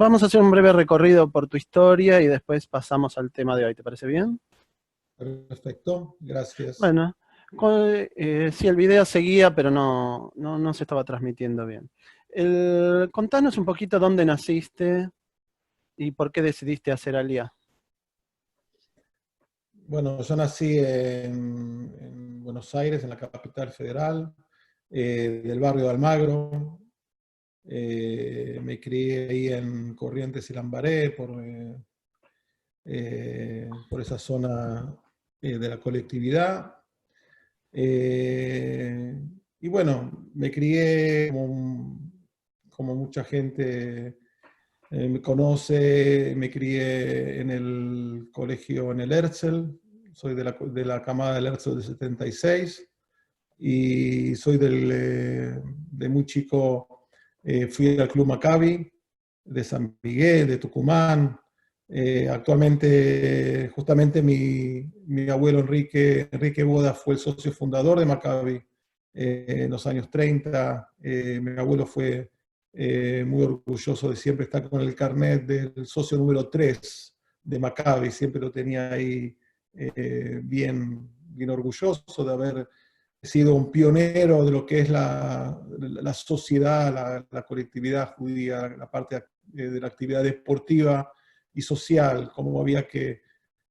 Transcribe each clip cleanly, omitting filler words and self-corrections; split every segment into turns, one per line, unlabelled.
Vamos a hacer un breve recorrido por tu historia y después pasamos al tema de hoy. ¿Te parece bien?
Perfecto, gracias.
Bueno, sí, el video seguía, pero no se estaba transmitiendo bien. Contanos un poquito dónde naciste y por qué decidiste hacer Aliyah.
Bueno, yo nací en Buenos Aires, en la capital federal, del barrio de Almagro. Me crié ahí en Corrientes y Lambaré, por esa zona de la colectividad. Eh, y bueno, me crié como mucha gente me conoce, me crié en el colegio en el Herzl, soy de la camada del Herzl de 76 y soy de muy chico, fui al Club Maccabi de San Miguel, de Tucumán. Actualmente, justamente mi abuelo Enrique Boda fue el socio fundador de Maccabi en los años 30. Mi abuelo fue muy orgulloso de siempre estar con el carnet del socio número 3 de Maccabi, siempre lo tenía ahí bien orgulloso de haber sido un pionero de lo que es la sociedad, la colectividad judía, la parte de la actividad deportiva y social, cómo había que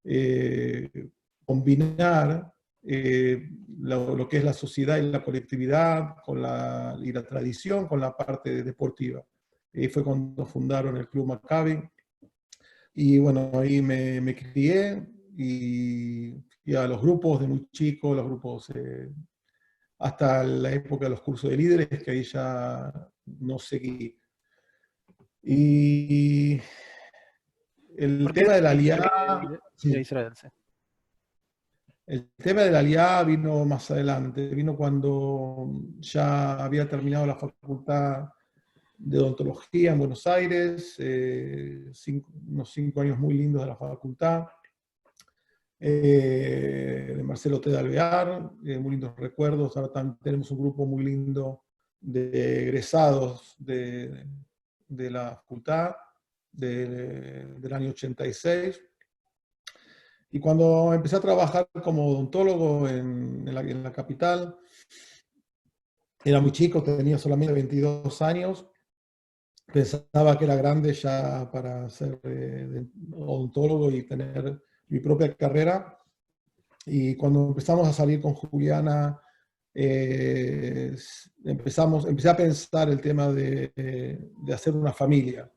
eh, combinar lo que es la sociedad y la colectividad y la tradición con la parte deportiva. Y fue cuando fundaron el Club Maccabi. Y bueno, ahí me crié y a los grupos de muy chicos, los grupos hasta la época de los cursos de líderes, que ahí ya no seguí. Y el
¿Por qué
tema de la
decidiste
alianza,
ir a
sí,
Israel? Sí.
el tema de la alianza vino más adelante, vino cuando ya había terminado la facultad de odontología en Buenos Aires, unos 5 años muy lindos de la facultad, de Marcelo T. de Alvear, muy lindos recuerdos. Ahora también tenemos un grupo muy lindo de egresados de la facultad del año 86. Y cuando empecé a trabajar como odontólogo en la capital, era muy chico, tenía solamente 22 años, pensaba que era grande ya para ser odontólogo y tener mi propia carrera. Y cuando empezamos a salir con Juliana, empecé a pensar el tema de hacer una familia.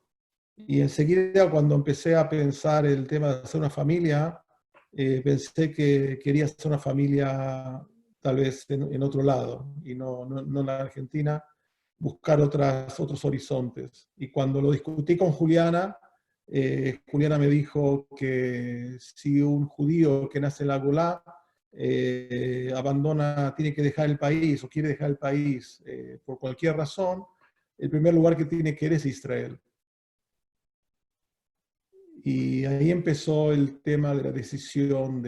Y enseguida, cuando empecé a pensar el tema de hacer una familia, pensé que quería hacer una familia tal vez en otro lado, y no en la Argentina, buscar otros horizontes. Y cuando lo discutí con Juliana, Juliana me dijo que si un judío que nace en la Golá tiene que dejar el país o quiere dejar el país por cualquier razón, el primer lugar que tiene que ir es Israel. Y ahí empezó el tema de la decisión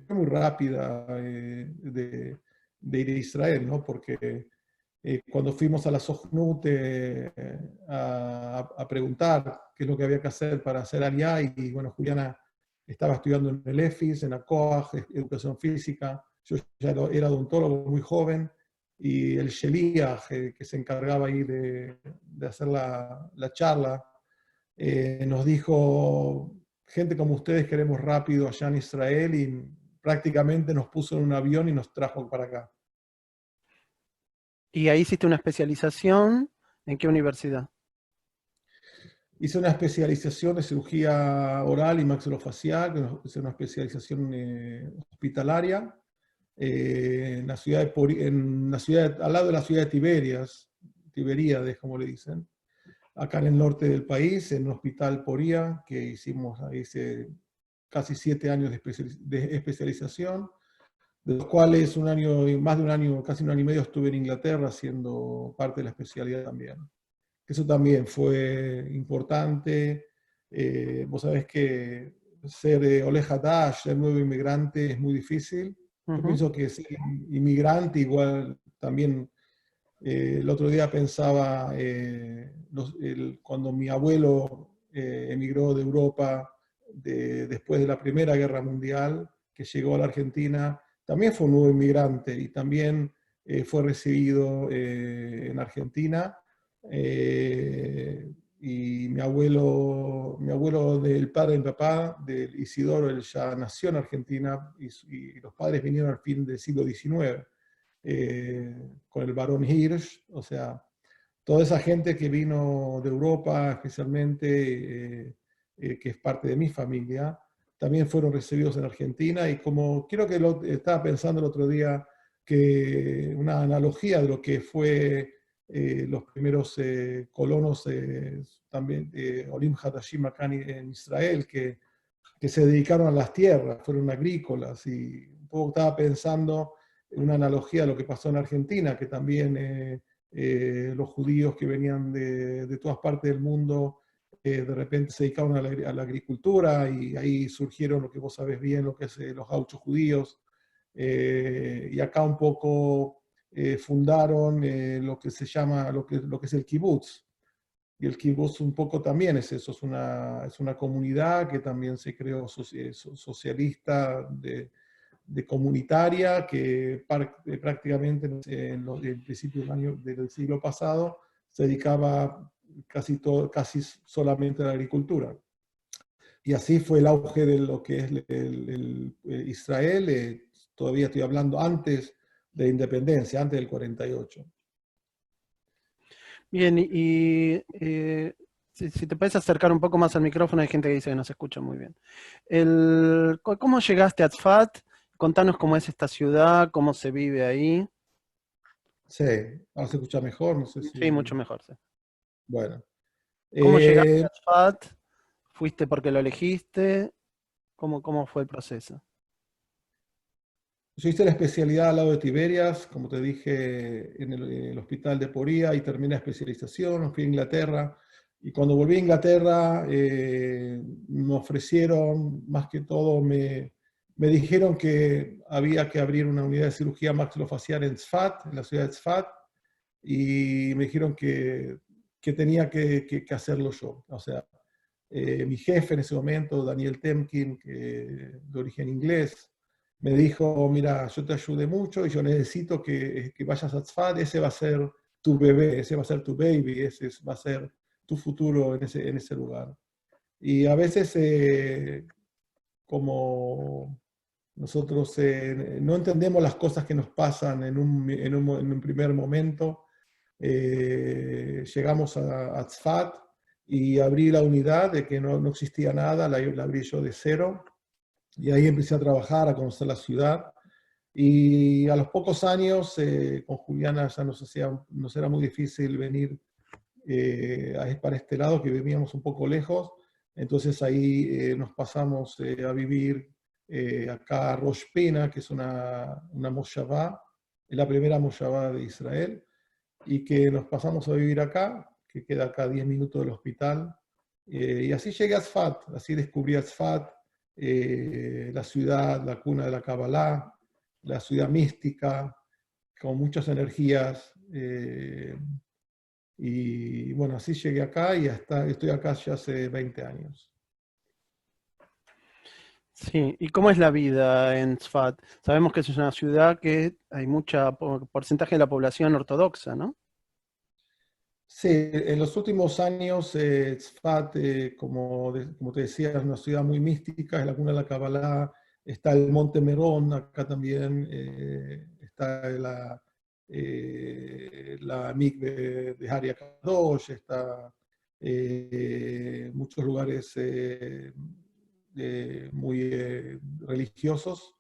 muy rápida de ir a Israel, ¿no? Porque cuando fuimos a la Sojnut a preguntar qué es lo que había que hacer para hacer Aliyah, y bueno, Juliana estaba estudiando en el EFIS, en la COAG, educación física, yo ya era odontólogo muy joven, y el Sheliach, que se encargaba ahí de hacer la charla, nos dijo: gente como ustedes queremos rápido allá en Israel, y prácticamente nos puso en un avión y nos trajo para acá.
¿Y ahí hiciste una especialización? ¿En qué universidad?
Hice una especialización de cirugía oral y maxilofacial, que es una especialización hospitalaria, al lado de la ciudad de Tiberíades, como le dicen, acá en el norte del país, en un hospital Poría, que hicimos ahí casi 7 años de especialización, de los cuales más de un año, casi un año y medio estuve en Inglaterra haciendo parte de la especialidad también. Eso también fue importante. Vos sabés que ser Ole Hadash, ser nuevo inmigrante, es muy difícil. Yo
Ujú.
pienso que ser inmigrante igual también. El otro día pensaba, cuando mi abuelo emigró de Europa después de la Primera Guerra Mundial, que llegó a la Argentina. También fue un nuevo inmigrante y también fue recibido en Argentina. Y mi abuelo del padre de mi papá, del Isidoro, él ya nació en Argentina y los padres vinieron al fin del siglo XIX, con el barón Hirsch, o sea, toda esa gente que vino de Europa, especialmente, que es parte de mi familia, también fueron recibidos en Argentina. Y como creo que estaba pensando el otro día, que una analogía de lo que fue los primeros colonos, también Olim Hadashim acá en Israel, que se dedicaron a las tierras, fueron agrícolas, y un poco estaba pensando en una analogía a lo que pasó en Argentina, que también los judíos que venían de todas partes del mundo, de repente se dedicaron a la agricultura, y ahí surgieron lo que vos sabés bien, lo que es los gauchos judíos, y acá un poco fundaron lo que se llama, lo que es el kibutz. Y el kibbutz un poco también es eso, es una comunidad que también se creó socialista, de comunitaria, que prácticamente en el principio del siglo pasado se dedicaba casi solamente a la agricultura. Y así fue el auge de lo que es Israel, todavía estoy hablando antes de la independencia, antes del 48.
Bien, si te puedes acercar un poco más al micrófono, hay gente que dice que no se escucha muy bien. ¿Cómo llegaste a Tzfat? Contanos cómo es esta ciudad, cómo se vive ahí.
Sí, ahora se escucha mejor, no sé
Sí,
si...
mucho mejor. Sí.
Bueno.
¿Cómo llegaste a Tzfat? ¿Fuiste porque lo elegiste? ¿Cómo fue el proceso?
Yo hice la especialidad al lado de Tiberias, como te dije, en el hospital de Poría, y terminé la especialización, fui a Inglaterra. Y cuando volví a Inglaterra, me ofrecieron, más que todo, me dijeron que había que abrir una unidad de cirugía maxilofacial en Tzfat, en la ciudad de Tzfat, y me dijeron que tenía que hacerlo yo. O sea, mi jefe en ese momento, Daniel Temkin, de origen inglés, me dijo: mira, yo te ayudé mucho y yo necesito que vayas a Tzfat, ese va a ser tu bebé, ese va a ser tu baby, ese va a ser tu futuro en ese lugar. Y a veces, como nosotros no entendemos las cosas que nos pasan en un primer momento, llegamos a Tzfat y abrí la unidad de que no existía nada, la abrí yo de cero, y ahí empecé a trabajar, a conocer la ciudad. Y a los pocos años, con Juliana ya nos era muy difícil venir para este lado, que vivíamos un poco lejos. Entonces ahí nos pasamos a vivir acá a Rosh Pina, que es una moshavá, es la primera moshavá de Israel, y que nos pasamos a vivir acá, que queda acá a 10 minutos del hospital. Y así llegué a Tzfat, así descubrí a Tzfat, la ciudad, la cuna de la Kabbalah, la ciudad mística, con muchas energías. Y bueno, así llegué acá y estoy acá ya hace 20 años.
Sí, ¿y cómo es la vida en Tzfat? Sabemos que es una ciudad que hay mucho porcentaje de la población ortodoxa, ¿no?
Sí, en los últimos años, Tzfat, como te decía, es una ciudad muy mística, es la cuna de la Kabbalah, está el Monte Merón, acá también está la mikve de Hari Kadosh, está muchos lugares muy religiosos.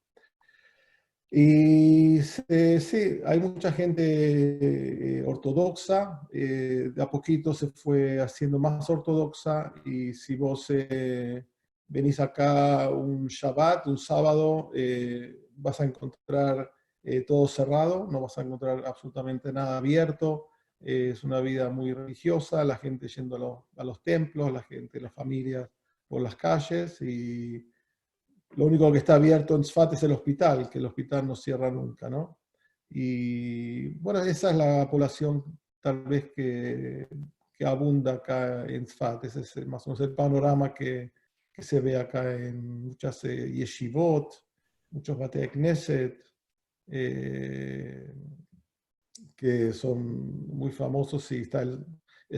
Y sí, hay mucha gente ortodoxa, de a poquito se fue haciendo más ortodoxa, y si vos venís acá un Shabbat, un sábado, vas a encontrar todo cerrado, no vas a encontrar absolutamente nada abierto. Es una vida muy religiosa, la gente yendo a los templos, la gente, las familias por las calles, y lo único que está abierto en Tzfat es el hospital, que el hospital no cierra nunca, ¿no? Y bueno, esa es la población tal vez que que abunda acá en Tzfat. Ese es más o menos el panorama que se ve acá en muchas yeshivot, muchos Batei Knesset, que son muy famosos, y está el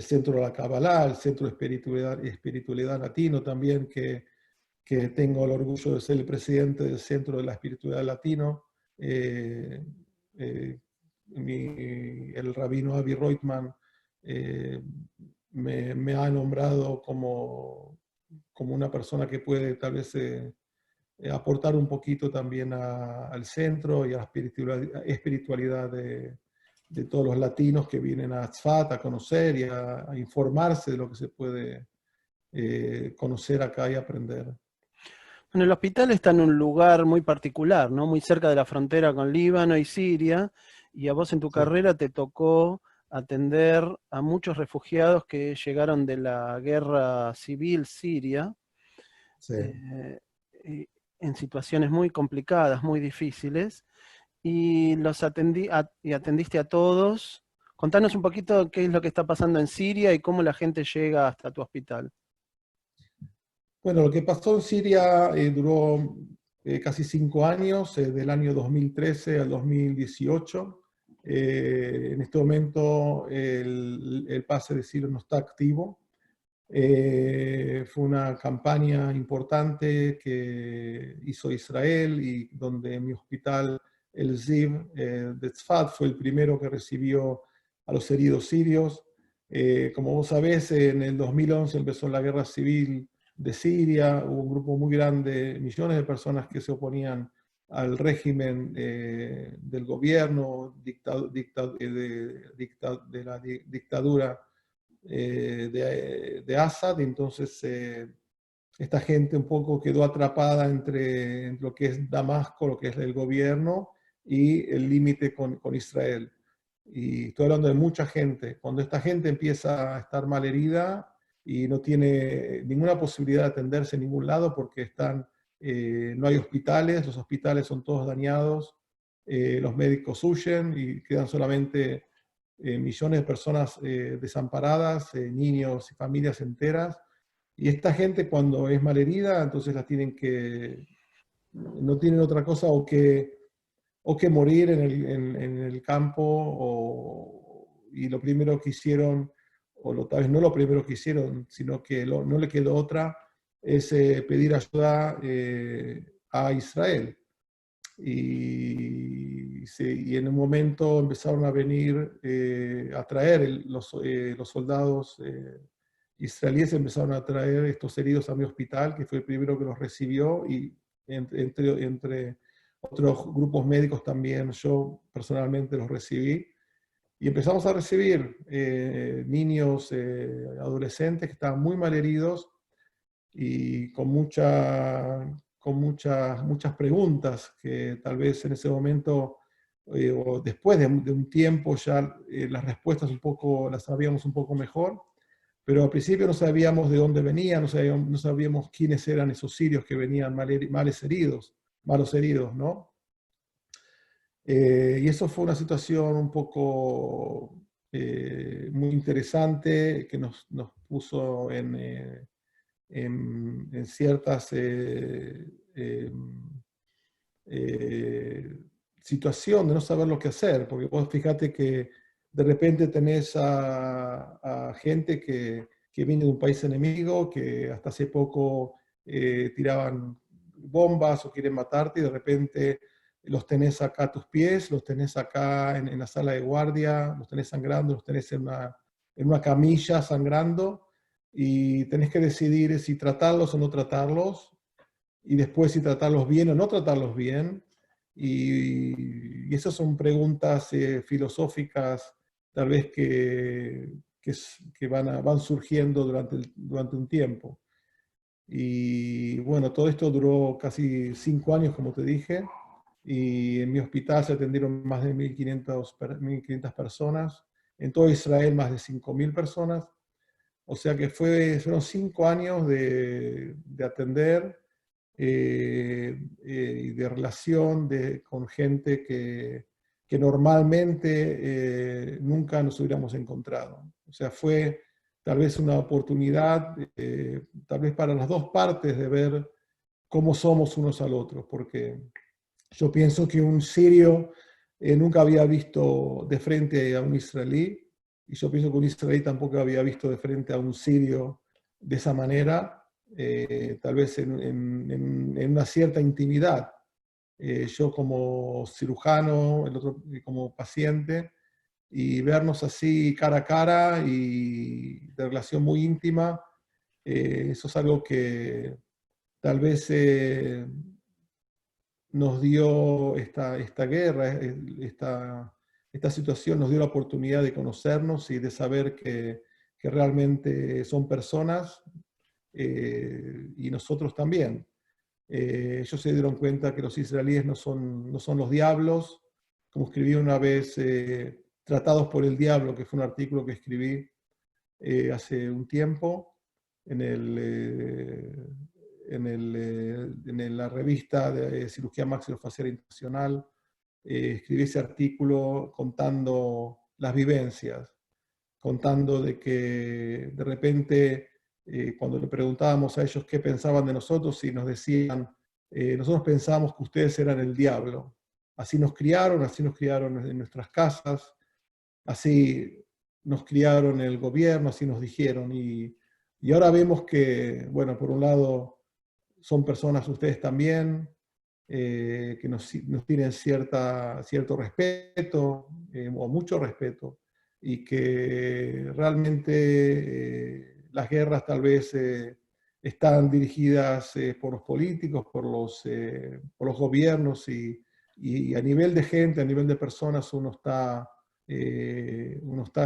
centro de la Kabbalah, el centro de espiritualidad latino también, que tengo el orgullo de ser el presidente del Centro de la Espiritualidad Latino. Eh, eh, el rabino Avi Reutemann eh, me ha nombrado como una persona que puede tal vez aportar un poquito también al centro y a la espiritualidad de todos los latinos que vienen a Tzfat a conocer y a informarse de lo que se puede conocer acá y aprender.
Bueno, el hospital está en un lugar muy particular, ¿no? Muy cerca de la frontera con Líbano y Siria, y a vos en tu
Sí,
carrera te tocó atender a muchos refugiados que llegaron de la guerra civil siria,
sí.
eh, y en situaciones muy complicadas, muy difíciles, y y atendiste a todos. Contanos un poquito qué es lo que está pasando en Siria y cómo la gente llega hasta tu hospital.
Bueno, lo que pasó en Siria duró casi 5 años, del año 2013 al 2018. En este momento el pase de Siria no está activo. Fue una campaña importante que hizo Israel y donde mi hospital, el Ziv de Tzfat, fue el primero que recibió a los heridos sirios. Como vos sabés, en el 2011 empezó la guerra civil de Siria, hubo un grupo muy grande, millones de personas que se oponían al régimen del gobierno, de la dictadura de Assad. Entonces esta gente un poco quedó atrapada entre lo que es Damasco, lo que es el gobierno, y el límite con Israel. Y estoy hablando de mucha gente. Cuando esta gente empieza a estar mal herida y no tiene ninguna posibilidad de atenderse en ningún lado porque no hay hospitales, los hospitales son todos dañados, los médicos huyen y quedan solamente millones de personas desamparadas, niños y familias enteras. Y esta gente cuando es malherida, entonces no tienen otra cosa o que morir en el campo, y lo primero que hicieron, tal vez no lo primero que hicieron, sino que no le quedó otra, es pedir ayuda a Israel. Y en un momento empezaron a venir a traer los soldados israelíes, empezaron a traer estos heridos a mi hospital, que fue el primero que los recibió, y entre otros grupos médicos también yo personalmente los recibí. Y empezamos a recibir niños, adolescentes que estaban muy mal heridos y muchas preguntas que tal vez en ese momento o después de un tiempo ya las respuestas las sabíamos un poco mejor, pero al principio no sabíamos de dónde venían, no sabíamos quiénes eran esos sirios que venían malos heridos, ¿no? Y eso fue una situación un poco muy interesante que nos puso en ciertas situación de no saber lo que hacer, porque vos fíjate que de repente tenés a gente que viene de un país enemigo, que hasta hace poco tiraban bombas o quieren matarte, y de repente los tenés acá a tus pies, los tenés acá en la sala de guardia, los tenés sangrando, los tenés en una camilla sangrando, y tenés que decidir si tratarlos o no tratarlos, y después si tratarlos bien o no tratarlos bien. Y esas son preguntas filosóficas tal vez que van surgiendo durante un tiempo. Y bueno, todo esto duró casi 5 años, como te dije, y en mi hospital se atendieron más de 1.500 personas, en todo Israel más de 5.000 personas. O sea que fueron 5 años de atender y de relación con gente que normalmente nunca nos hubiéramos encontrado. O sea, fue tal vez una oportunidad, tal vez para las dos partes, de ver cómo somos unos al otro, porque yo pienso que un sirio nunca había visto de frente a un israelí, y yo pienso que un israelí tampoco había visto de frente a un sirio de esa manera, tal vez en una cierta intimidad. Yo como cirujano, el otro como paciente, y vernos así cara a cara y de relación muy íntima, eso es algo que tal vez nos dio esta guerra, esta situación nos dio la oportunidad de conocernos y de saber que realmente son personas, y nosotros también. Ellos se dieron cuenta que los israelíes no son los diablos, como escribí una vez, Tratados por el Diablo, que fue un artículo que escribí hace un tiempo en, la revista de Cirugía Maxilofacial Internacional. Escribí ese artículo contando las vivencias, contando de que de repente, cuando le preguntábamos a ellos qué pensaban de nosotros, y nos decían, nosotros pensábamos que ustedes eran el diablo. Así nos criaron en nuestras casas, así nos criaron en el gobierno, así nos dijeron. Y ahora vemos que, bueno, por un lado son personas ustedes también, que nos tienen cierto respeto, o mucho respeto, y que realmente las guerras tal vez están dirigidas por los políticos, por los gobiernos, y a nivel de gente, a nivel de personas, uno está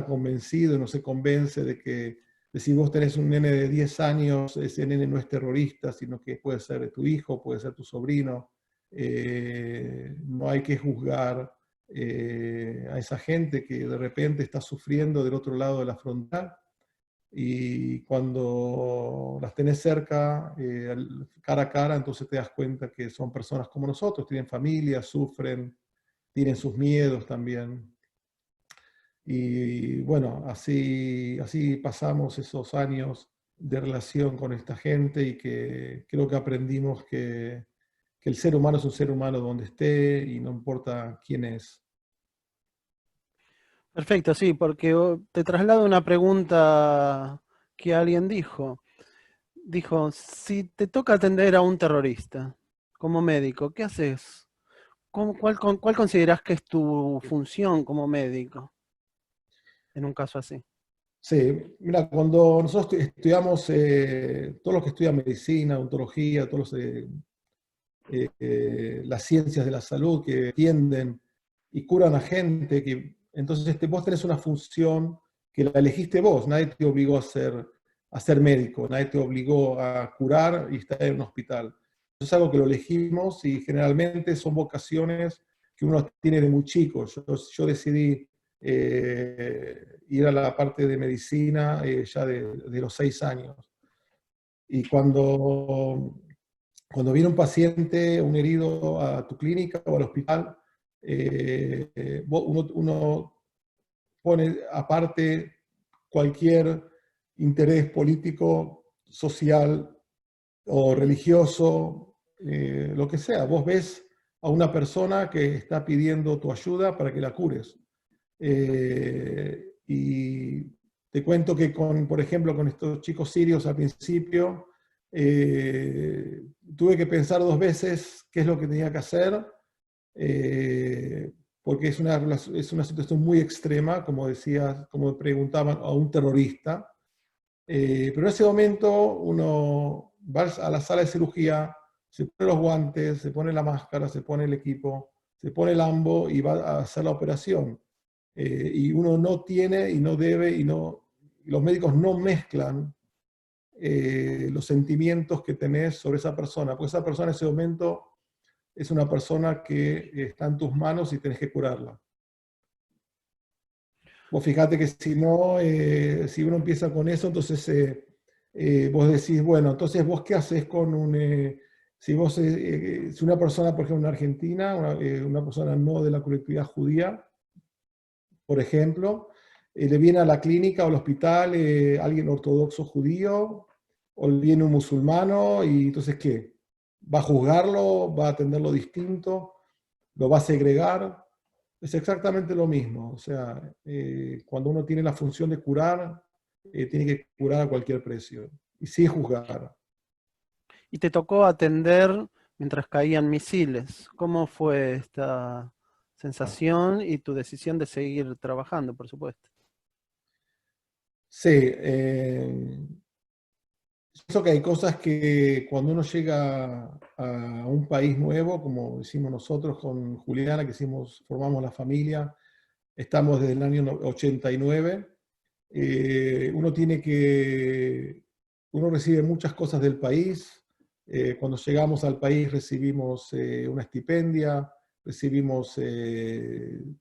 convencido, uno se convence de que si vos tenés un nene de 10 años, ese nene no es terrorista, sino que puede ser tu hijo, puede ser tu sobrino. No hay que juzgar a esa gente que de repente está sufriendo del otro lado de la frontera, y cuando las tenés cerca, cara a cara, entonces te das cuenta que son personas como nosotros, tienen familia, sufren, tienen sus miedos también. Y bueno, así pasamos esos años de relación con esta gente, y que creo que aprendimos que el ser humano es un ser humano donde esté, y no importa quién es.
Perfecto, sí, porque te traslado una pregunta que alguien dijo. Dijo, si te toca atender a un terrorista como médico, ¿qué haces? ¿Cuál consideras que es tu función como médico en un caso así?
Sí, mira, cuando nosotros estudiamos, todos los que estudian medicina, odontología, las ciencias de la salud, que atienden y curan a gente, entonces vos tenés una función que la elegiste vos, nadie te obligó a ser médico, nadie te obligó a curar y estar en un hospital. Eso es algo que lo elegimos, y generalmente son vocaciones que uno tiene de muy chico. Yo decidí ir a la parte de medicina ya de los 6 años. Y cuando viene un paciente, un herido a tu clínica o al hospital, uno pone aparte cualquier interés político, social o religioso, lo que sea. Vos ves a una persona que está pidiendo tu ayuda para que la cures. Y te cuento que, por ejemplo, con estos chicos sirios al principio, tuve que pensar 2 veces qué es lo que tenía que hacer, eh, porque es una situación muy extrema, como decías, como preguntaban, a un terrorista. Pero en ese momento uno va a la sala de cirugía, se pone los guantes, se pone la máscara, se pone el equipo, se pone el ambo y va a hacer la operación. Y uno no tiene y no debe, los médicos no mezclan los sentimientos que tenés sobre esa persona, porque esa persona en ese momento es una persona que está en tus manos y tenés que curarla. Vos fíjate que si no, si uno empieza con eso, entonces vos decís, bueno, entonces vos qué haces con si una persona, por ejemplo, en Argentina, una persona no de la colectividad judía, por ejemplo, le viene a la clínica o al hospital alguien ortodoxo judío, o le viene un musulmano, y entonces ¿qué? ¿Va a juzgarlo? ¿Va a atenderlo distinto? ¿Lo va a segregar? Es exactamente lo mismo. O sea, cuando uno tiene la función de curar, tiene que curar a cualquier precio. Y sí juzgar.
Y te tocó atender mientras caían misiles. ¿Cómo fue esta sensación y tu decisión de seguir trabajando, por supuesto?
Sí, pienso que hay cosas que cuando uno llega a un país nuevo, como hicimos nosotros con Juliana, que formamos la familia, estamos desde el año 89, uno tiene uno recibe muchas cosas del país. Cuando llegamos al país recibimos una estipendia, recibimos un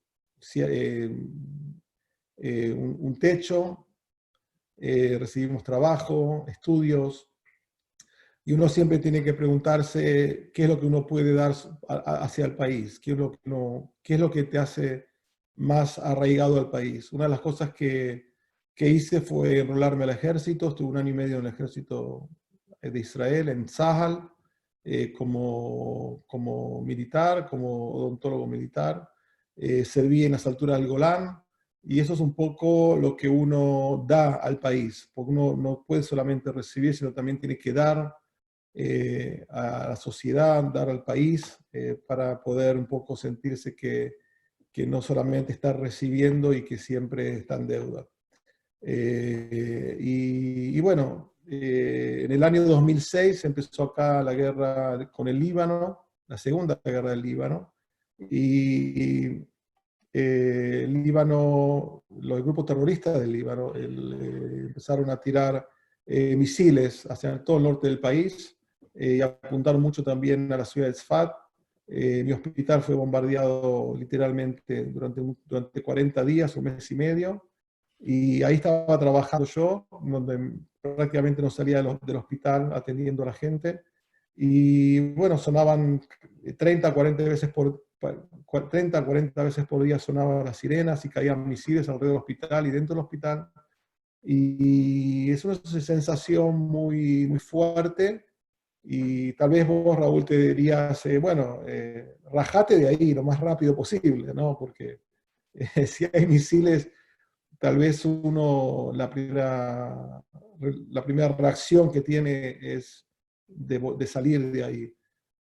techo, recibimos trabajo, estudios, y uno siempre tiene que preguntarse qué es lo que uno puede dar hacia el país, qué es lo que te hace más arraigado al país. Una de las cosas que hice fue enrolarme al ejército. Estuve 1 año y medio en el ejército de Israel, en Tzahal, como militar, como odontólogo militar. Serví en las alturas del Golán, y eso es un poco lo que uno da al país, porque uno no puede solamente recibir, sino también tiene que dar a la sociedad, dar al país, para poder un poco sentirse que no solamente está recibiendo y que siempre está en deuda. Y bueno, en el año 2006 empezó acá la guerra con el Líbano, la segunda guerra del Líbano, y el Líbano, los grupos terroristas del Líbano empezaron a tirar misiles hacia todo el norte del país, y apuntaron mucho también a la ciudad de Sfat. Mi hospital fue bombardeado literalmente durante 40 días, 1 mes y medio, y ahí estaba trabajando yo, donde prácticamente no salía del hospital atendiendo a la gente. Y bueno, sonaban 30, 40 veces 30, 40 veces por día sonaban las sirenas y caían misiles alrededor del hospital y dentro del hospital. Y es una sensación muy, muy fuerte. Y tal vez vos, Raúl, te dirías, bueno, rajate de ahí lo más rápido posible, ¿no? Porque si hay misiles, tal vez la primera reacción que tiene es de salir de ahí.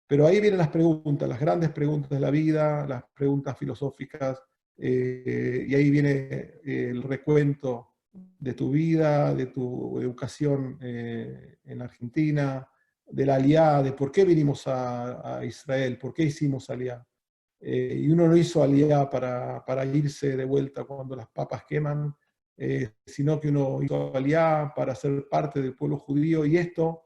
Pero ahí vienen las preguntas, las grandes preguntas de la vida, las preguntas filosóficas, y ahí viene el recuento de tu vida, de tu educación en Argentina, de la Aliá, de por qué vinimos a Israel, por qué hicimos Aliá. Y uno no hizo Aliá para irse de vuelta cuando las papas queman, sino que uno hizo Aliá para ser parte del pueblo judío, y esto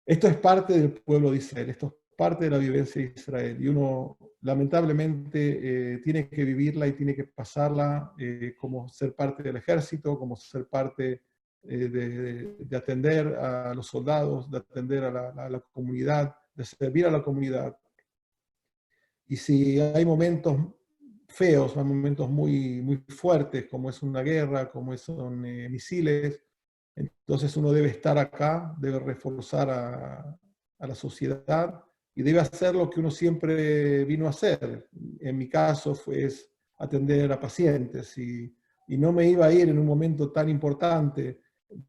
es parte del pueblo de Israel, esto es parte de la vivencia de Israel, y uno lamentablemente tiene que vivirla y tiene que pasarla, como ser parte del ejército, como ser parte de atender a los soldados, de atender a la comunidad, de servir a la comunidad. Y si hay momentos feos, hay momentos muy, muy fuertes, como es una guerra, como son misiles, entonces uno debe estar acá, debe reforzar a la sociedad y debe hacer lo que uno siempre vino a hacer. En mi caso fue atender a pacientes, y no me iba a ir en un momento tan importante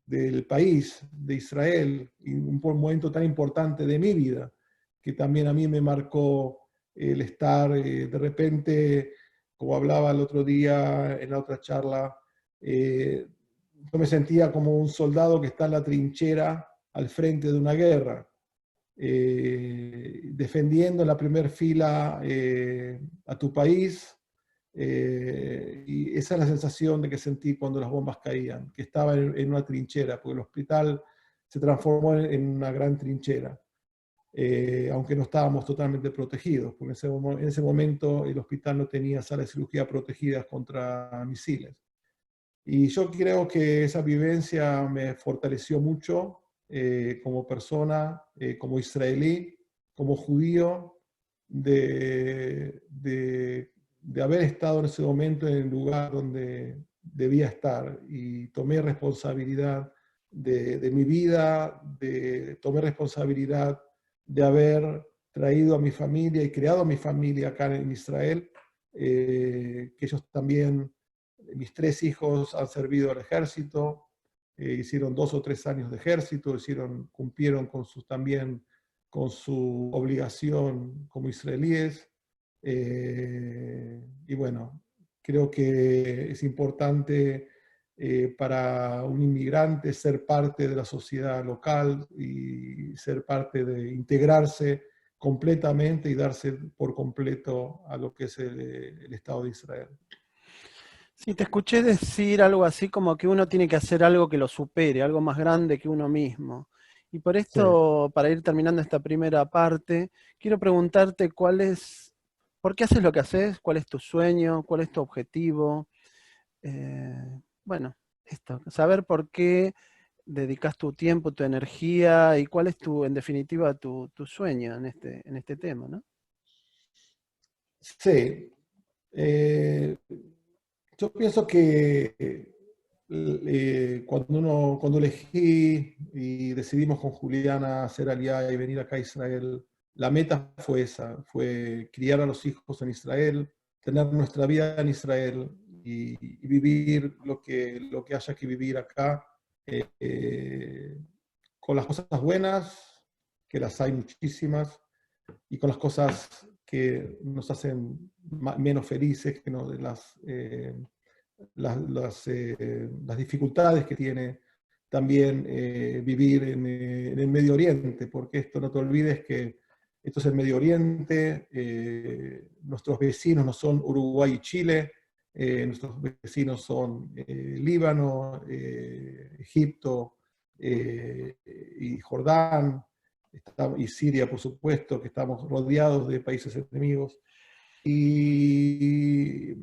del país, de Israel, y un momento tan importante de mi vida, que también a mí me marcó el estar de repente, como hablaba el otro día en la otra charla, yo me sentía como un soldado que está en la trinchera al frente de una guerra, defendiendo en la primera fila a tu país. Y esa es la sensación de que sentí cuando las bombas caían, que estaba en una trinchera, porque el hospital se transformó en una gran trinchera. Aunque no estábamos totalmente protegidos, porque en ese momento el hospital no tenía salas de cirugía protegidas contra misiles. Y yo creo que esa vivencia me fortaleció mucho como persona, como israelí, como judío, de haber estado en ese momento en el lugar debía estar, y tomé responsabilidad de mi vida, tomé responsabilidad de haber traído a mi familia y creado a mi familia acá en Israel, que ellos también, mis 3 hijos han servido al ejército, hicieron 2 o 3 años de ejército, cumplieron también con su obligación como israelíes, y bueno, creo que es importante para un inmigrante ser parte de la sociedad local y ser parte de integrarse completamente y darse por completo a lo que es el Estado de Israel.
Sí, te escuché decir algo así como que uno tiene que hacer algo que lo supere, algo más grande que uno mismo. Y por
Sí.
esto, para ir terminando esta primera parte, quiero preguntarte ¿por qué haces lo que haces? ¿Cuál es tu sueño? ¿Cuál es tu objetivo? Bueno, esto, saber por qué dedicas tu tiempo, tu energía y cuál es en definitiva, tu sueño en este tema, ¿no?
Sí. Yo pienso que cuando elegí y decidimos con Juliana hacer Aliyah y venir acá a Israel, la meta fue esa, fue criar a los hijos en Israel, tener nuestra vida en Israel y vivir lo que haya que vivir acá, con las cosas buenas, que las hay muchísimas, y con las cosas que nos hacen menos felices, que las dificultades que tiene también vivir en el Medio Oriente, porque esto no te olvides que esto es el Medio Oriente, nuestros vecinos no son Uruguay y Chile, nuestros vecinos son Líbano, Egipto y Jordán, y Siria, por supuesto, que estamos rodeados de países enemigos. Y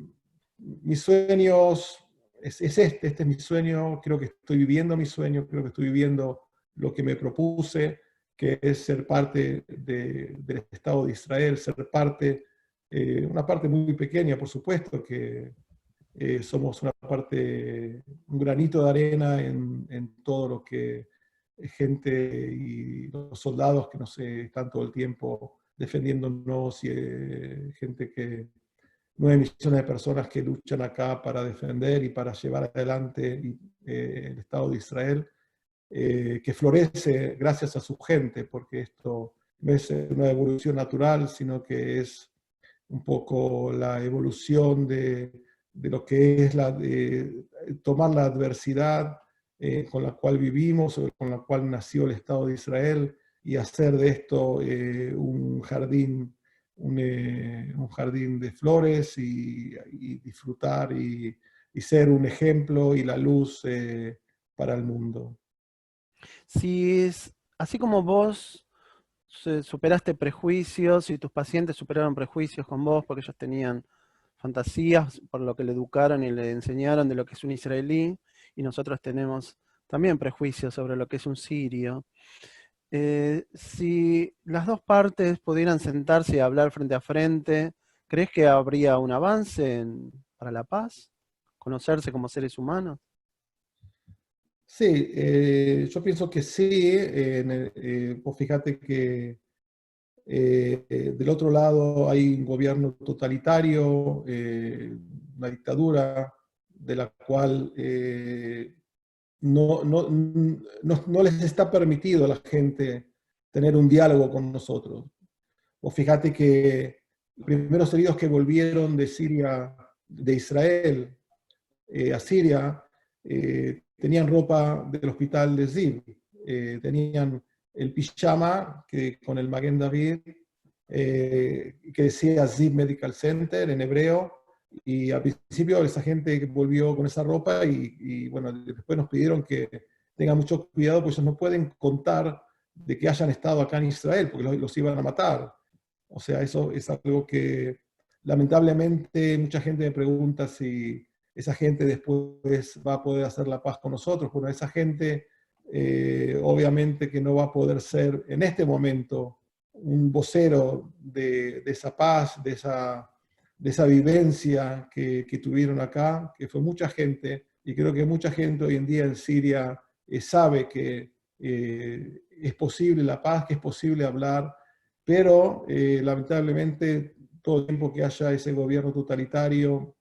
mis sueños, este es mi sueño, creo que estoy viviendo mi sueño, creo que estoy viviendo lo que me propuse, que es ser parte del Estado de Israel, ser parte, una parte muy pequeña, por supuesto, que somos una parte, un granito de arena en todo lo que gente y los soldados que nos están todo el tiempo defendiéndonos, y gente que 9 millones de personas que luchan acá para defender y para llevar adelante el Estado de Israel, que florece gracias a su gente, porque esto no es una evolución natural, sino que es un poco la evolución de lo que es tomar la adversidad con la cual vivimos, o con la cual nació el Estado de Israel, y hacer de esto un jardín, un jardín de flores, y disfrutar y ser un ejemplo y la luz para el mundo.
Si es, así como vos superaste prejuicios y tus pacientes superaron prejuicios con vos porque ellos tenían fantasías por lo que le educaron y le enseñaron de lo que es un israelí, y nosotros tenemos también prejuicios sobre lo que es un sirio. Si las dos partes pudieran sentarse y hablar frente a frente, ¿crees que habría un avance para la paz? ¿Conocerse como seres humanos?
Sí, yo pienso que sí. Vos fíjate que del otro lado hay un gobierno totalitario, una dictadura, de la cual no les está permitido a la gente tener un diálogo con nosotros. Vos fíjate que los primeros heridos que volvieron de Siria, de Israel a Siria, tenían ropa del hospital de Ziv, tenían el pijama con el Maguen David, que decía Ziv Medical Center en hebreo, y al principio esa gente volvió con esa ropa, y bueno, después nos pidieron que tengan mucho cuidado, porque ellos no pueden contar de que hayan estado acá en Israel, porque los iban a matar. O sea, eso es algo que lamentablemente mucha gente me pregunta si esa gente después va a poder hacer la paz con nosotros. Bueno, esa gente obviamente que no va a poder ser en este momento un vocero de esa paz, de esa vivencia que tuvieron acá, que fue mucha gente, y creo que mucha gente hoy en día en Siria sabe que es posible la paz, que es posible hablar, pero lamentablemente todo el tiempo que haya ese gobierno totalitario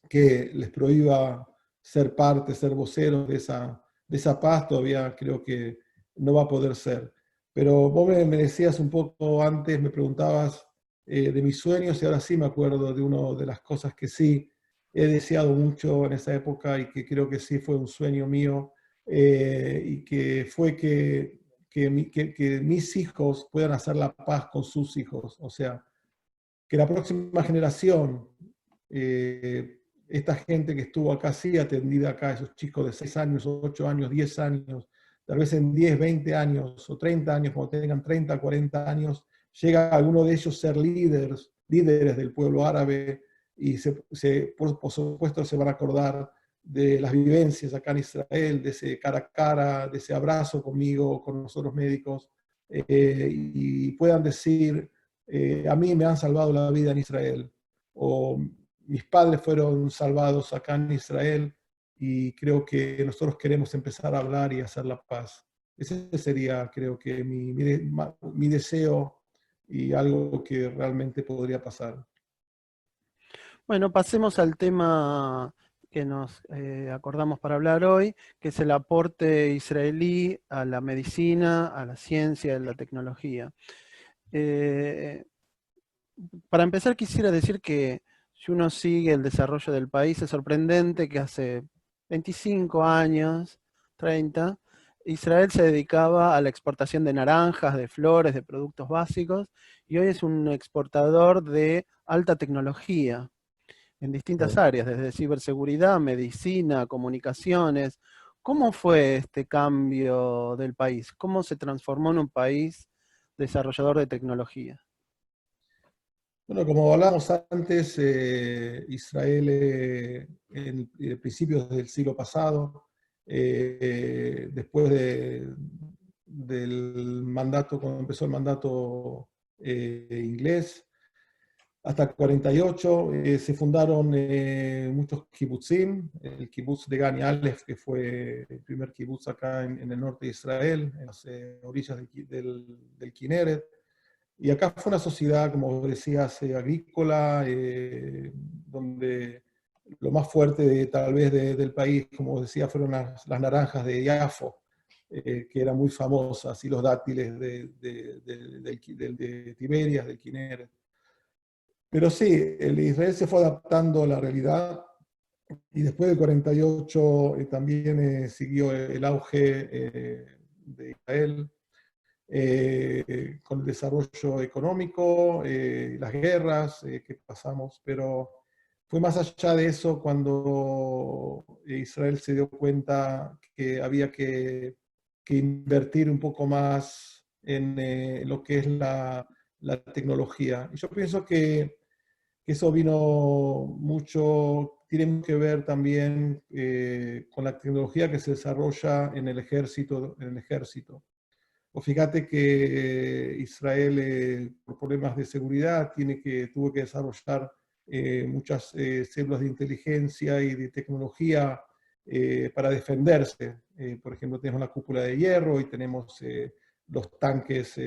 que les prohíba ser parte, ser voceros de esa paz, todavía creo que no va a poder ser. Pero vos me decías un poco antes, me preguntabas de mis sueños y ahora sí me acuerdo de una de las cosas que sí he deseado mucho en esa época y que creo que sí fue un sueño mío y que fue que mis hijos puedan hacer la paz con sus hijos. O sea, que la próxima generación, esta gente que estuvo acá, sí atendida acá, esos chicos de 6 años, 8 años, 10 años, tal vez en 10, 20 años o 30 años, cuando tengan 30, 40 años, llega alguno de ellos a ser líderes del pueblo árabe y por supuesto se van a acordar de las vivencias acá en Israel, de ese cara a cara, de ese abrazo conmigo, con nosotros médicos, y puedan decir, a mí me han salvado la vida en Israel, o mis padres fueron salvados acá en Israel, y creo que nosotros queremos empezar a hablar y hacer la paz. Ese sería, creo que, mi deseo y algo que realmente podría pasar.
Bueno, pasemos al tema que nos acordamos para hablar hoy, que es el aporte israelí a la medicina, a la ciencia, a la tecnología. Eh, para empezar, quisiera decir que si uno sigue el desarrollo del país, es sorprendente que hace 25 años, 30, Israel se dedicaba a la exportación de naranjas, de flores, de productos básicos, y hoy es un exportador de alta tecnología en distintas áreas, desde ciberseguridad, medicina, comunicaciones. ¿Cómo fue este cambio del país? ¿Cómo se transformó en un país desarrollador de tecnología?
Bueno, como hablábamos antes, Israel en principios del siglo pasado, después del mandato, cuando empezó el mandato inglés, hasta el 48 se fundaron muchos kibutzim, el kibutz de Gani Aleph, que fue el primer kibutz acá en el norte de Israel, en las orillas del Kineret. Y acá fue una sociedad, como decías, agrícola, donde lo más fuerte tal vez del país, como decía, fueron las naranjas de Yafo, que eran muy famosas, y los dátiles de Tiberias, del Kineret. Pero sí, el Israel se fue adaptando a la realidad y después del 48 también siguió el auge de Israel con el desarrollo económico, las guerras que pasamos, pero fue más allá de eso cuando Israel se dio cuenta que había que invertir un poco más en lo que es la tecnología. Y yo pienso que eso vino mucho, tiene que ver también con la tecnología que se desarrolla en el ejército. O fíjate que Israel, por problemas de seguridad, tuvo que desarrollar muchas células de inteligencia y de tecnología para defenderse. Por ejemplo, tenemos la cúpula de hierro y tenemos los tanques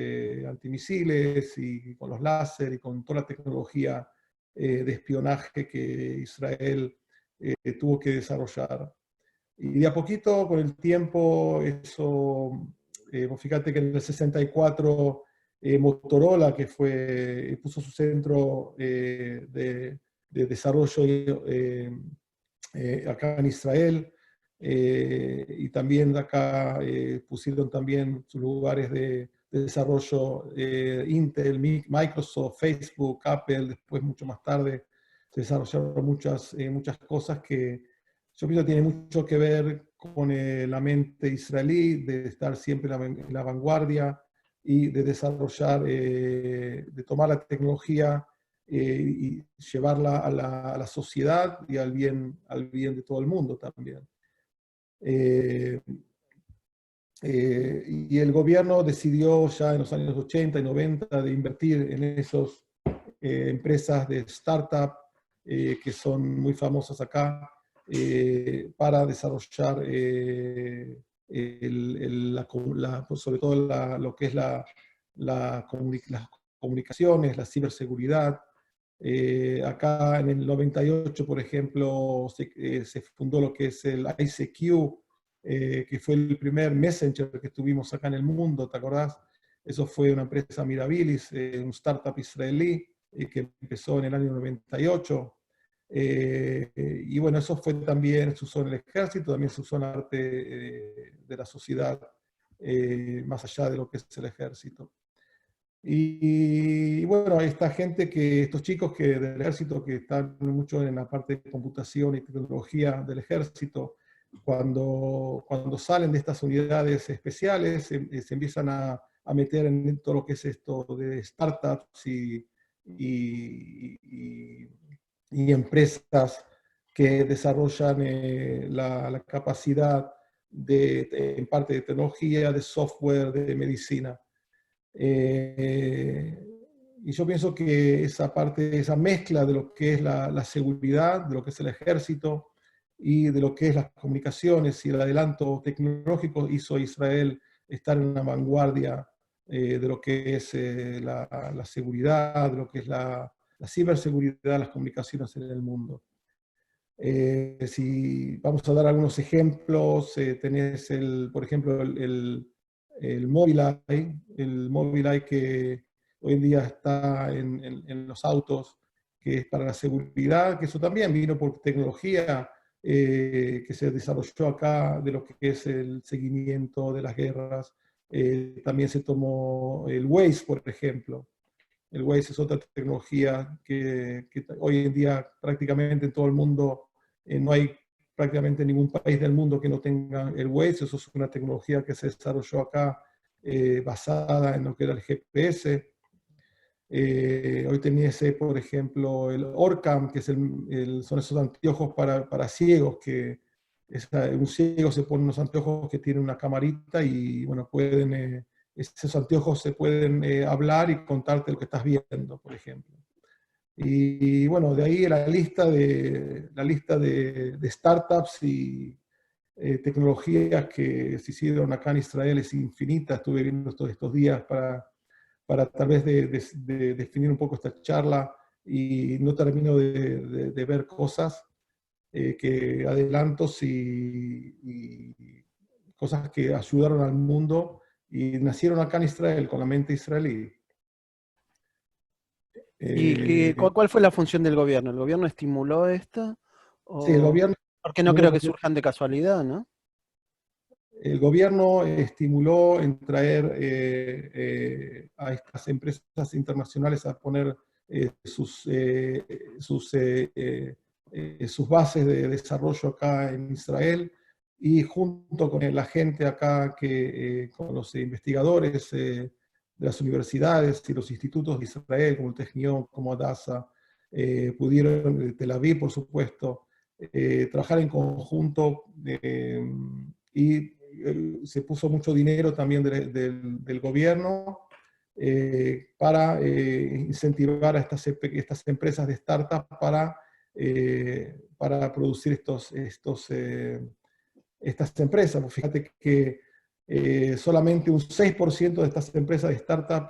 antimisiles y con los láser y con toda la tecnología de espionaje que Israel tuvo que desarrollar. Y de a poquito, con el tiempo, eso, fíjate que en el 64 Motorola, que puso su centro de desarrollo acá en Israel, y también acá pusieron también sus lugares de desarrollo Intel, Microsoft, Facebook, Apple, después mucho más tarde se desarrollaron muchas cosas que yo pienso que tiene mucho que ver con la mente israelí, de estar siempre en la vanguardia y de desarrollar, de tomar la tecnología y llevarla a la sociedad y al bien de todo el mundo también. Eh, y el gobierno decidió ya en los años 80 y 90 de invertir en esas empresas de startup que son muy famosas acá, para desarrollar sobre todo lo que es las comunicaciones, la ciberseguridad. Acá en el 98, por ejemplo, se fundó lo que es el ICQ, que fue el primer messenger que tuvimos acá en el mundo, ¿te acordás? Eso fue una empresa Mirabilis, un startup israelí, que empezó en el año 98. Y bueno, eso fue también, se usó en el ejército, también se usó en la parte de la sociedad, más allá de lo que es el ejército. Y bueno, esta gente estos chicos del ejército que están mucho en la parte de computación y tecnología del ejército, cuando salen de estas unidades especiales, se empiezan a meter en todo lo que es esto de startups y empresas que desarrollan la capacidad en parte de tecnología, de software, de medicina. Y yo pienso que esa parte, esa mezcla de lo que es la seguridad, de lo que es el ejército y de lo que es las comunicaciones y el adelanto tecnológico hizo a Israel estar en la vanguardia de lo que es la seguridad, de lo que es la ciberseguridad, las comunicaciones en el mundo. Si vamos a dar algunos ejemplos, tenés por ejemplo, el Mobileye que hoy en día está en los autos, que es para la seguridad, que eso también vino por tecnología que se desarrolló acá de lo que es el seguimiento de las guerras. También se tomó el Waze, por ejemplo. El Waze es otra tecnología que hoy en día prácticamente en todo el mundo no hay prácticamente ningún país del mundo que no tenga el Waze. Eso es una tecnología que se desarrolló acá basada en lo que era el GPS. Hoy tenés, por ejemplo, el Orcam, que son esos anteojos para ciegos, que un ciego se pone unos anteojos que tienen una camarita y, bueno, esos anteojos se pueden hablar y contarte lo que estás viendo, por ejemplo. Y, bueno, de ahí la lista de startups y tecnologías que se hicieron acá en Israel es infinita. Estuve viendo todos estos días para tal vez de definir un poco esta charla y no termino de ver cosas, adelantos y cosas que ayudaron al mundo y nacieron acá en Israel con la mente israelí.
¿Y cuál fue la función del gobierno? ¿El gobierno estimuló esto?
Sí, el gobierno
Porque no creo que surjan de casualidad, ¿no?
El gobierno estimuló en traer a estas empresas internacionales a poner sus bases de desarrollo acá en Israel, y junto con la gente acá, con los investigadores de las universidades y los institutos de Israel, como el Technion, como Hadassah, pudieron, Tel Aviv, por supuesto, trabajar en conjunto y se puso mucho dinero también del gobierno para incentivar a estas empresas de startup para producir estas empresas. Pues fíjate que solamente un 6% de estas empresas de startup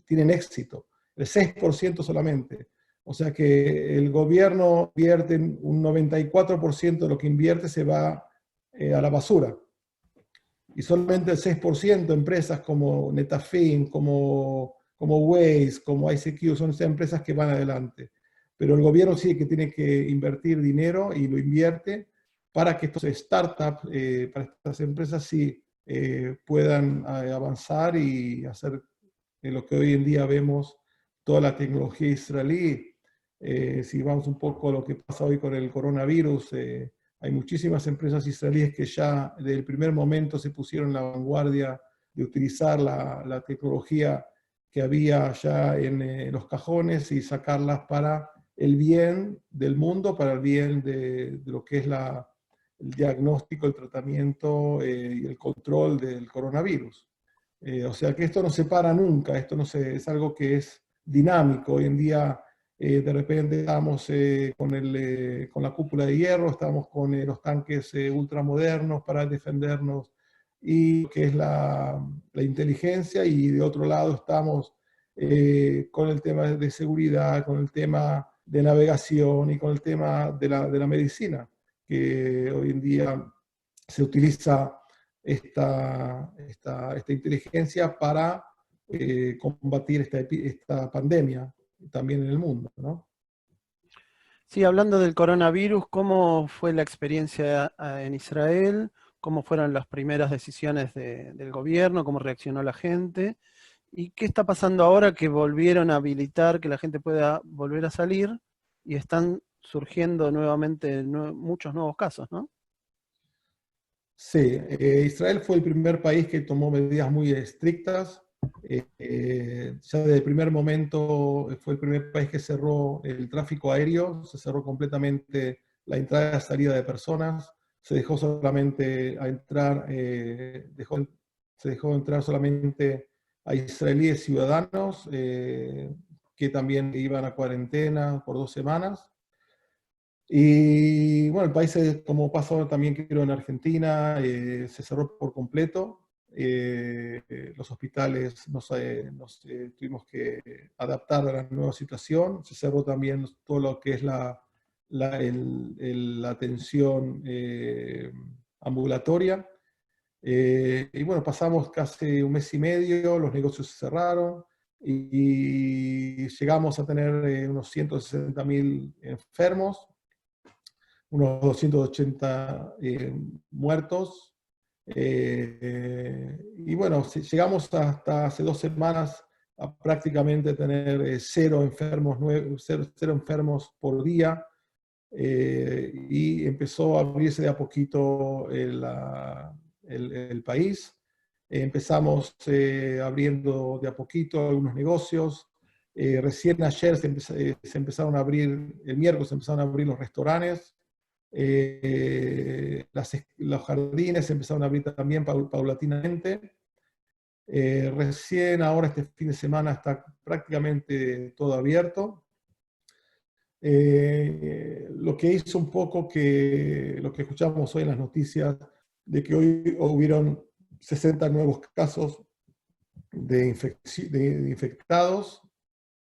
tienen éxito. El 6% solamente. O sea que el gobierno invierte un 94% de lo que invierte se va a la basura. Y solamente el 6% de empresas como Netafim, como Waze, como ICQ, son esas empresas que van adelante. Pero el gobierno sí que tiene que invertir dinero y lo invierte para que estos startups, para estas empresas sí puedan avanzar y hacer lo que hoy en día vemos, toda la tecnología israelí. Si vamos un poco a lo que pasa hoy con el coronavirus, hay muchísimas empresas israelíes que ya desde el primer momento se pusieron en la vanguardia de utilizar la tecnología que había ya en los cajones y sacarlas para el bien del mundo, para el bien de lo que es el diagnóstico, el tratamiento y el control del coronavirus. O sea que esto no se para nunca, es algo que es dinámico. Hoy en día de repente estábamos con la cúpula de hierro, estábamos con los tanques ultramodernos para defendernos, y que es la inteligencia, y de otro lado estamos con el tema de seguridad, con el tema de navegación y con el tema de la medicina, que hoy en día se utiliza esta inteligencia para combatir esta pandemia también en el mundo, ¿no?
Sí, hablando del coronavirus, ¿cómo fue la experiencia en Israel? ¿Cómo fueron las primeras decisiones del gobierno? ¿Cómo reaccionó la gente? ¿Y qué está pasando ahora que volvieron a habilitar que la gente pueda volver a salir y están surgiendo nuevamente muchos nuevos casos, ¿no?
Sí, Israel fue el primer país que tomó medidas muy estrictas. Ya desde el primer momento fue el primer país que cerró el tráfico aéreo, se cerró completamente la entrada y salida de personas, se dejó solamente a entrar, se dejó entrar solamente a israelíes ciudadanos que también iban a cuarentena por 2 semanas. Y bueno, el país, como pasó también creo en Argentina, se cerró por completo. Los hospitales tuvimos que adaptar a la nueva situación. Se cerró también todo lo que es la atención ambulatoria. Y bueno, pasamos casi un mes y medio, los negocios se cerraron y llegamos a tener unos 160.000 enfermos, unos 280 muertos. Y bueno, llegamos hasta hace 2 semanas a prácticamente tener cero enfermos, cero enfermos por día. Y empezó a abrirse de a poquito el país. Empezamos abriendo de a poquito algunos negocios. Recién ayer se empezaron a abrir, el miércoles se empezaron a abrir los restaurantes. Los jardines se empezaron a abrir también paulatinamente. Recién ahora este fin de semana está prácticamente todo abierto. Lo que hizo un poco que lo que escuchamos hoy en las noticias, de que hoy hubieron 60 nuevos casos de infectados,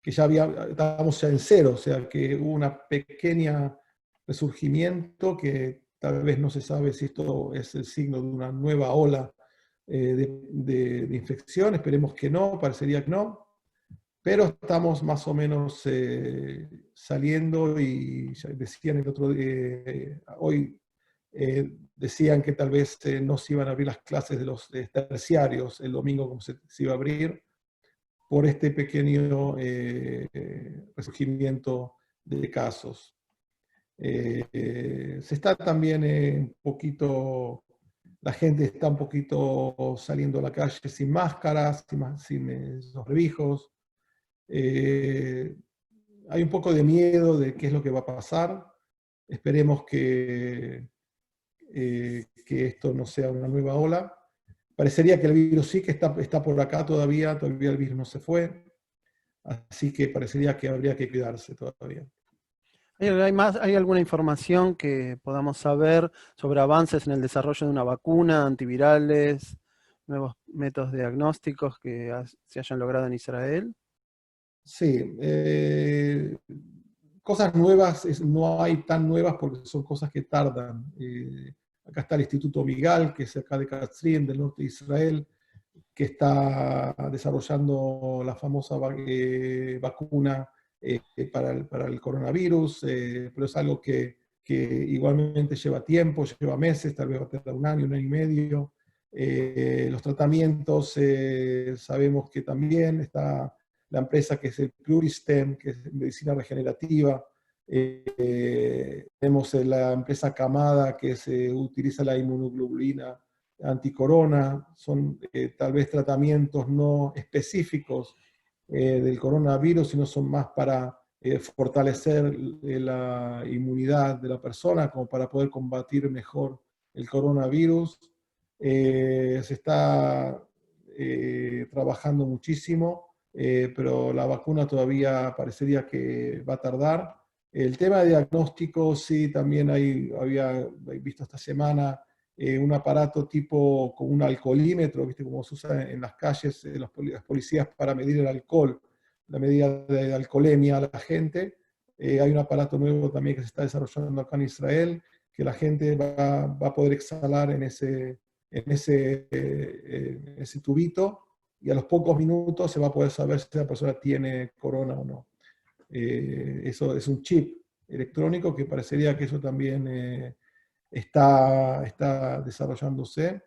que ya estábamos ya en cero, o sea que hubo una pequeña resurgimiento que tal vez no se sabe si esto es el signo de una nueva ola de infección, esperemos que no, parecería que no, pero estamos más o menos saliendo, y ya decían el otro día, hoy decían que tal vez no se iban a abrir las clases de los terciarios el domingo como se iba a abrir, por este pequeño resurgimiento de casos. Se está también un poquito, la gente está un poquito saliendo a la calle sin máscaras, sin los rebijos. Hay un poco de miedo de qué es lo que va a pasar. Esperemos que esto no sea una nueva ola. Parecería que el virus sí que está por acá todavía el virus no se fue, así que parecería que habría que cuidarse todavía.
¿Hay alguna información que podamos saber sobre avances en el desarrollo de una vacuna, antivirales, nuevos métodos diagnósticos que se hayan logrado en Israel?
Sí, cosas nuevas no hay tan nuevas porque son cosas que tardan. Acá está el Instituto Migal, que es acá de Katzrim, del norte de Israel, que está desarrollando la famosa vacuna para el coronavirus, pero es algo que igualmente lleva tiempo, lleva meses, tal vez va a tardar un año y medio. Los tratamientos, sabemos que también está la empresa que es el Pluristem, que es medicina regenerativa. Tenemos la empresa Camada, que se utiliza la inmunoglobulina anticorona, son tal vez tratamientos no específicos del coronavirus, sino son más para fortalecer la inmunidad de la persona, como para poder combatir mejor el coronavirus. Se está trabajando muchísimo. pero la vacuna todavía parecería que va a tardar. El tema de diagnóstico, sí, también había visto esta semana un aparato tipo como un alcoholímetro, ¿viste? Como se usa en las calles, las policías para medir el alcohol, la medida de alcoholemia a la gente. Hay un aparato nuevo también que se está desarrollando acá en Israel, que la gente va a poder exhalar en ese tubito, y a los pocos minutos se va a poder saber si la persona tiene corona o no. Eso es un chip electrónico que parecería que eso también está desarrollándose.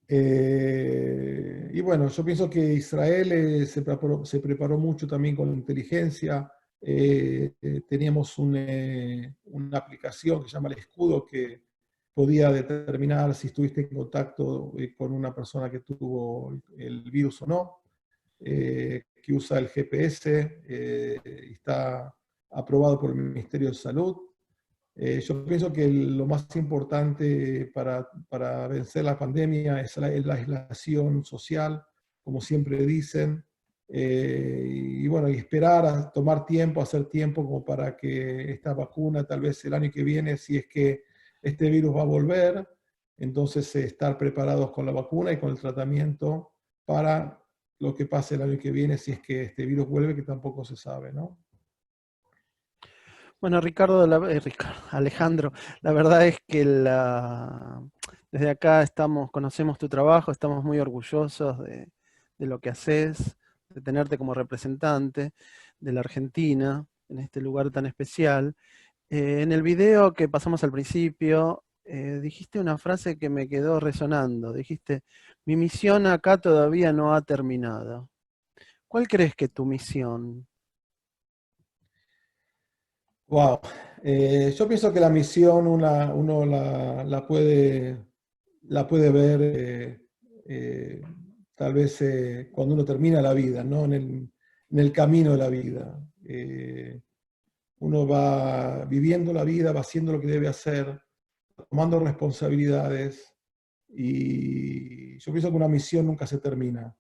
Y bueno, yo pienso que Israel se preparó mucho también con inteligencia. Teníamos una aplicación que se llama El Escudo, que podía determinar si estuviste en contacto con una persona que tuvo el virus o no, que usa el GPS, y está aprobado por el Ministerio de Salud. Yo pienso que lo más importante para vencer la pandemia es la aislación social, como siempre dicen, y bueno, y esperar a tomar tiempo, hacer tiempo como para que esta vacuna, tal vez el año que viene, si es que este virus va a volver, entonces estar preparados con la vacuna y con el tratamiento para lo que pase el año que viene, si es que este virus vuelve, que tampoco se sabe, ¿no?
Bueno, Ricardo, Alejandro, la verdad es que desde acá conocemos tu trabajo, estamos muy orgullosos de lo que haces, de tenerte como representante de la Argentina en este lugar tan especial. En el video que pasamos al principio, dijiste una frase que me quedó resonando. Dijiste, mi misión acá todavía no ha terminado. ¿Cuál crees que es tu misión?
Wow. Yo pienso que la misión uno la puede ver eh, tal vez cuando uno termina la vida, ¿no? En el camino de la vida. Uno va viviendo la vida, va haciendo lo que debe hacer, tomando responsabilidades, y yo pienso que una misión nunca se termina.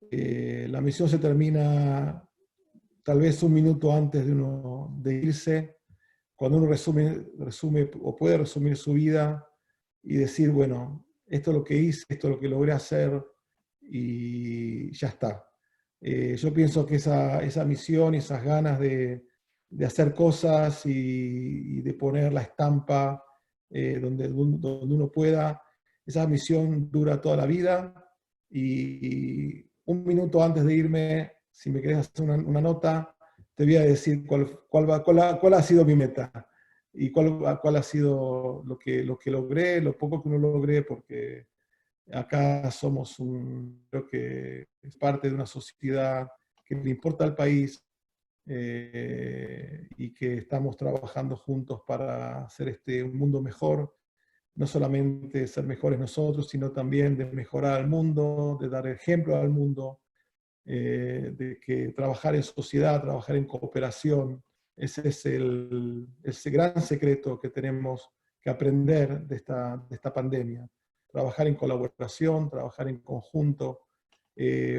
La misión se termina tal vez un minuto antes de irse, cuando uno resume o puede resumir su vida y decir, bueno, esto es lo que hice, esto es lo que logré hacer y ya está. Yo pienso que esa misión y esas ganas de hacer cosas y de poner la estampa donde uno pueda, esa misión dura toda la vida, y un minuto antes de irme, si me querés hacer una nota, te voy a decir cuál ha sido mi meta y cuál ha sido lo que logré, lo poco que no logré, porque acá creo que es parte de una sociedad que le importa al país, y que estamos trabajando juntos para hacer un mundo mejor, no solamente ser mejores nosotros, sino también de mejorar al mundo, de dar ejemplo al mundo, de que trabajar en sociedad, trabajar en cooperación, ese es ese gran secreto que tenemos que aprender de esta pandemia. Trabajar en colaboración, trabajar en conjunto.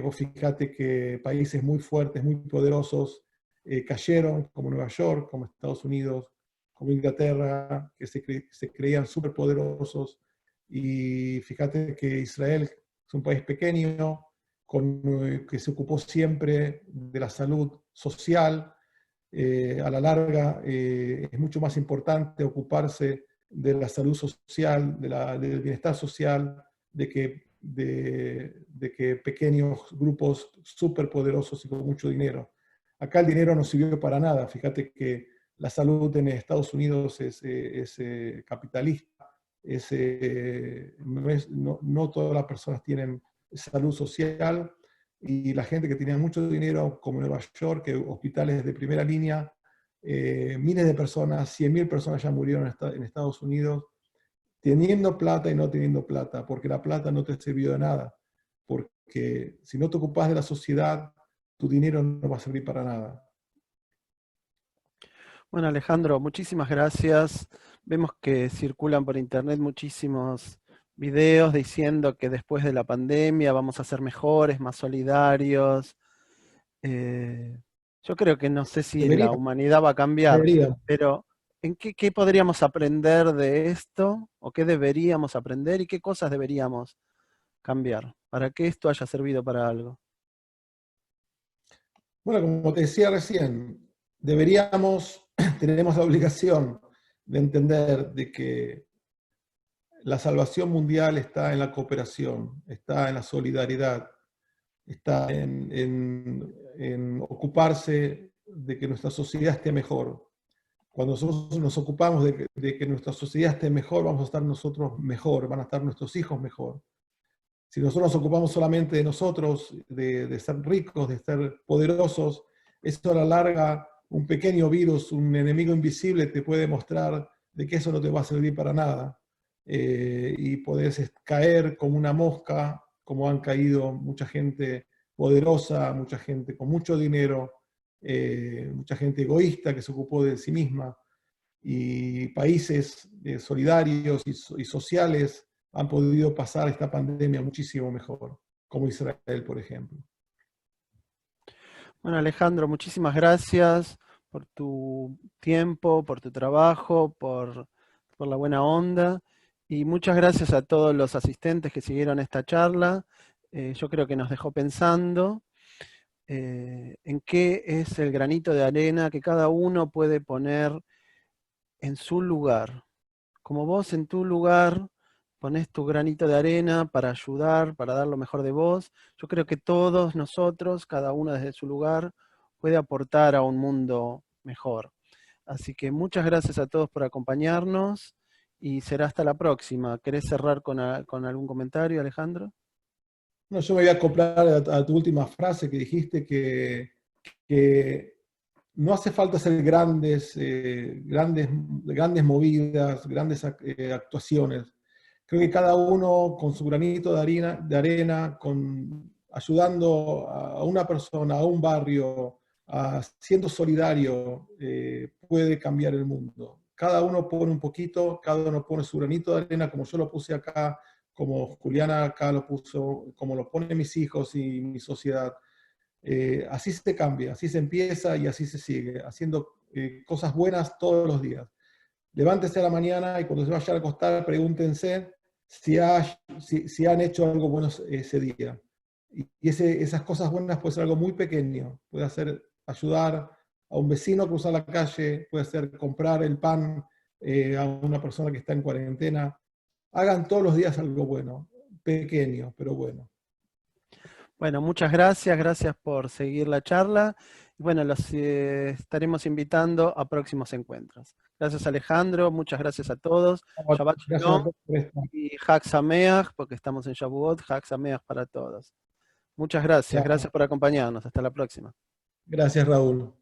Vos fíjate que países muy fuertes, muy poderosos, cayeron, como Nueva York, como Estados Unidos, como Inglaterra, que se creían superpoderosos. Y fíjate que Israel es un país pequeño, que se ocupó siempre de la salud social. A la larga es mucho más importante ocuparse de la salud social, del bienestar social, de que pequeños grupos superpoderosos y con mucho dinero. Acá el dinero no sirvió para nada. Fíjate que la salud en Estados Unidos es capitalista. No todas las personas tienen salud social, y la gente que tenía mucho dinero, como Nueva York, que hospitales de primera línea, miles de personas, 100.000 personas ya murieron en Estados Unidos, teniendo plata y no teniendo plata, porque la plata no te sirvió de nada, porque si no te ocupas de la sociedad, tu dinero no va a servir para nada.
Bueno, Alejandro, muchísimas gracias. Vemos que circulan por internet muchísimos videos diciendo que después de la pandemia vamos a ser mejores, más solidarios, Yo creo que no sé si la
Debería,
humanidad va a cambiar,
debería.
pero ¿qué podríamos aprender de esto? ¿O qué deberíamos aprender? ¿Y qué cosas deberíamos cambiar para que esto haya servido para algo?
Bueno, como te decía recién, deberíamos, tenemos la obligación de entender de que la salvación mundial está en la cooperación, está en la solidaridad, está en ocuparse de que nuestra sociedad esté mejor. Cuando nosotros nos ocupamos de que nuestra sociedad esté mejor, vamos a estar nosotros mejor, van a estar nuestros hijos mejor. Si nosotros nos ocupamos solamente de nosotros, de ser ricos, de ser poderosos, eso a la larga, un pequeño virus, un enemigo invisible te puede mostrar de que eso no te va a servir para nada. Y podés caer como una mosca, como han caído mucha gente poderosa, mucha gente con mucho dinero, mucha gente egoísta que se ocupó de sí misma, y países solidarios y sociales han podido pasar esta pandemia muchísimo mejor, como Israel, por ejemplo.
Bueno, Alejandro, muchísimas gracias por tu tiempo, por tu trabajo, por la buena onda. Y muchas gracias a todos los asistentes que siguieron esta charla. Yo creo que nos dejó pensando en qué es el granito de arena que cada uno puede poner en su lugar. Como vos en tu lugar ponés tu granito de arena para ayudar, para dar lo mejor de vos, yo creo que todos nosotros, cada uno desde su lugar, puede aportar a un mundo mejor. Así que muchas gracias a todos por acompañarnos y será hasta la próxima. ¿Querés cerrar con algún comentario, Alejandro?
No, yo me voy a acoplar a tu última frase que dijiste que no hace falta hacer grandes movidas, grandes actuaciones. Creo que cada uno con su granito de arena ayudando a una persona, a un barrio, siendo solidario, puede cambiar el mundo. Cada uno pone un poquito, cada uno pone su granito de arena, como yo lo puse acá, como Juliana acá lo puso, como lo ponen mis hijos y mi sociedad. Así se cambia, así se empieza y así se sigue, haciendo cosas buenas todos los días. Levántese a la mañana y cuando se vayan a acostar, pregúntense si han hecho algo bueno ese día. Y esas cosas buenas puede ser algo muy pequeño, puede ser ayudar a un vecino a cruzar la calle, puede ser comprar el pan a una persona que está en cuarentena. Hagan todos los días algo bueno, pequeño, pero bueno.
Bueno, muchas gracias, gracias por seguir la charla. Y bueno, los estaremos invitando a próximos encuentros. Gracias, Alejandro, muchas gracias a todos. Shabbat
Gracias a
Shalom
todos por esto.
y Hag Sameach, porque estamos en Shavuot, Hag Sameach para todos. Muchas gracias,
Chao.
gracias por acompañarnos. Hasta la próxima.
Gracias, Raúl.